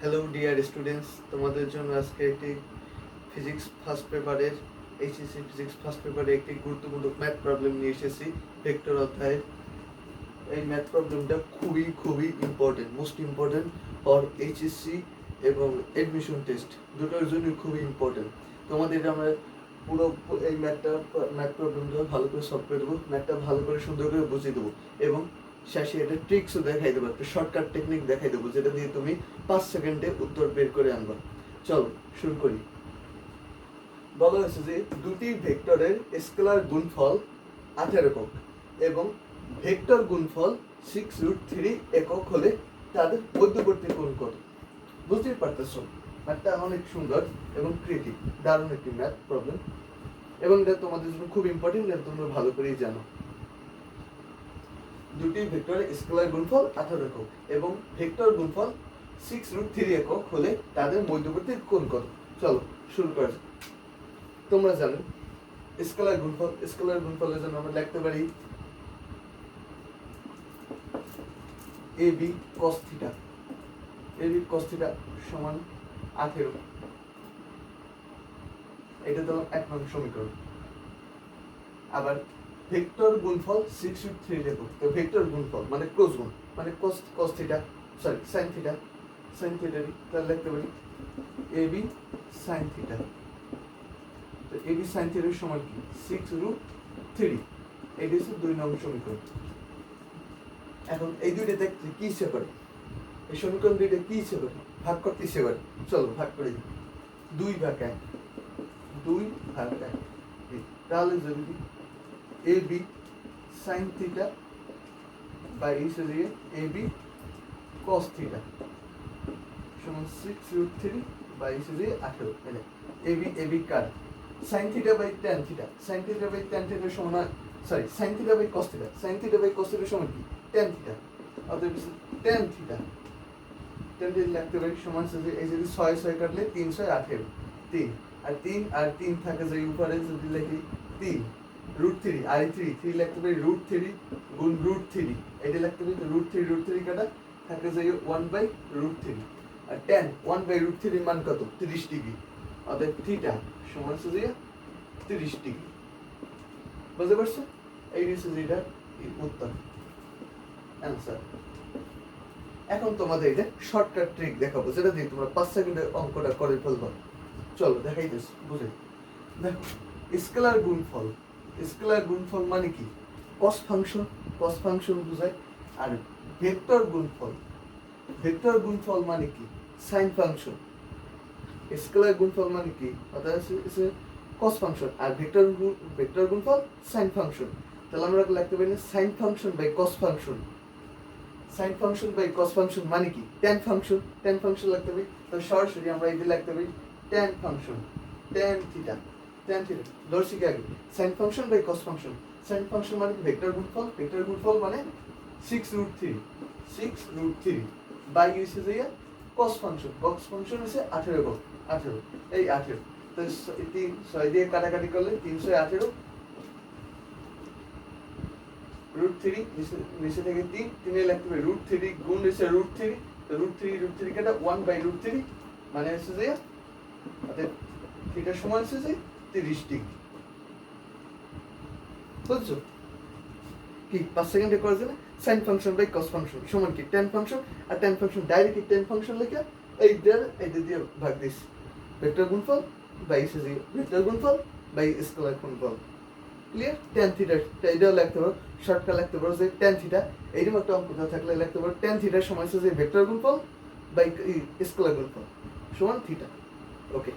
Hello dear students, তোমাদের জন্য আজকে একটি ফিজিক্স ফার্স্ট পেপারের এইচএসসি ফিজিক্স ফার্স্ট পেপারে একটি গুরুত্বপূর্ণ ম্যাথ প্রবলেম নিয়ে এসেছি ভেক্টর অধ্যায়ে। এই ম্যাথ প্রবলেমটা খুবই important, most important for HSC এবং অ্যাডমিশন টেস্ট দুটোর জন্যই খুবই ইম্পর্টেন্ট। তোমাদের আমরা পুরো এই ম্যাথ প্রবলেমটা ভালো করে সলভ করে দেবো, ম্যাথটা ভালো করে সুন্দর করে বুঝিয়ে দেবো এবং শেষে এটা ট্রিক্সও দেখাই দেবো, একটা শর্টকাট টেকনিক দেখাই দেবো যেটা দিয়ে তুমি 5 সেকেন্ডে উত্তর বের করে আনবা। চলো শুরু করি। বলা হয়েছে যে দুটি ভেক্টরের স্কেলার গুণফল 18 একক এবং ভেক্টর গুণফল 6√3 একক হলে তাদের মধ্যবর্তী কোণ কত। বুঝতেই পারতেছো ম্যাথটা অনেক সুন্দর এবং ক্রিয়েটিভ, দারুণ একটি ম্যাথ প্রবলেম এবং এটা তোমাদের জন্য খুব ইম্পর্টেন্ট, এটা তোমরা ভালো করেই জানো। দুটি ভেক্টরের স্কেলার গুণফল 18 একক এবং ভেক্টর গুণফল 6√3 একক হলে তাদের মধ্যবর্তী কোণ কত। চলো শুরু করা যাক। তোমরা জানো স্কেলার গুণফলের জন্য আমরা লিখতে পারি এবি cos থিটা সমান 18। এটা তো 1 নং সমীকরণ। আবার ভেক্টর গুণফল 6√3 একক, তো ভেক্টর গুণফল মানে ক্রস গুণ মানে cos থিটা sin থিটা তাহলে লিখতে পারি এবি sin থিটা। তো এবি sin থিটার সমান কি 6√3, এটা হচ্ছে 2 নং সমীকরণ। এখন এই দুইটা দেখতে কি ইচ্ছে করে, এই সমীকরণ দুইটা কি ইচ্ছে করে ভাগ করতে ইচ্ছে করে। চলো ভাগ করে দিই, 2 ভাগ 1 তাহলে যদি AB sin theta by AB cos theta সমান 6√3 বাই 18। মানে এবি কার sin theta by tan theta সমান sin theta by cos theta সমান কি tan থিটা। অতএব tan থিটা লিখতে পারি সমান এই যদি 6 কাটলে 3 6 18 3 আর 3 থাকে যে উপরে যদি লিখি 3√3 আর 3 লিখতে পারি √3 গুণ √3, এটা লিখতে পারি √3 কাটা থাকে যে 1/√3 আর tan 1/√3 মান কত 30 ডিগ্রি। অতএব থিটা সমান 30 ডিগ্রি। বুঝতে পারছো? এই হচ্ছে যেটা উত্তর অ্যান্সার। এখন তোমাদের এটা শর্টকাট ট্রিক দেখাবো যেটা দিয়ে তোমরা 5 সেকেন্ডে অঙ্কটা করে ফেলবা। চলো দেখাইতেছি বুঝে। দেখো স্কেলার গুণফল মানে কি cos ফাংশন বোঝায়। আর ভেক্টর গুণফল মানে কি sin ফাংশন। স্কেলার গুণফল মানে কি অর্থাৎ cos ফাংশন আর ভেক্টর গুণফল sin ফাংশন। তাহলে আমরা লিখতে পারি sin function by cos function মানে কি tan ফাংশন লিখতে পারি। তো সরাসরি আমরা এই লিখতে পারি tan ফাংশন tan থিটা ধরছি কি আগে sin function by cos function মানে ভেক্টর গুণফল মানে 6√3 বাই হচ্ছে যে cos ফাংশন হচ্ছে 18 একক 18 এই 18। তো 6 দিয়ে কাটাকাটি করলে 318 √3 নিচে থেকে 3 লিখতে পারি √3 গুণ হচ্ছে √3, তো √3 কাটা 1/√3 মানে হচ্ছে যে অর্থাৎ থিটা সমান হচ্ছে যে 30 ডিগ্রি। বুঝছো কি 5 সেকেন্ডে করে দিলে sin function by cos function সমান কি tan ফাংশন আর tan function direct tan function লিখে এইটা দিয়ে ভাগ দিস ভেক্টর গুণফল বাই ভেক্টর গুণফল বাই স্কেলার গুণফল। ক্লিয়ার? tan থিটা এটাও লিখতে পারো, শর্টকাট লিখতে পারো যে tan থিটা এইরকম একটা অঙ্ক থাকলে লিখতে পারো tan থিটার সমান হচ্ছে যে ভেক্টর গুণফল বাই স্কেলার গুণফল সমান থিটা। ওকে।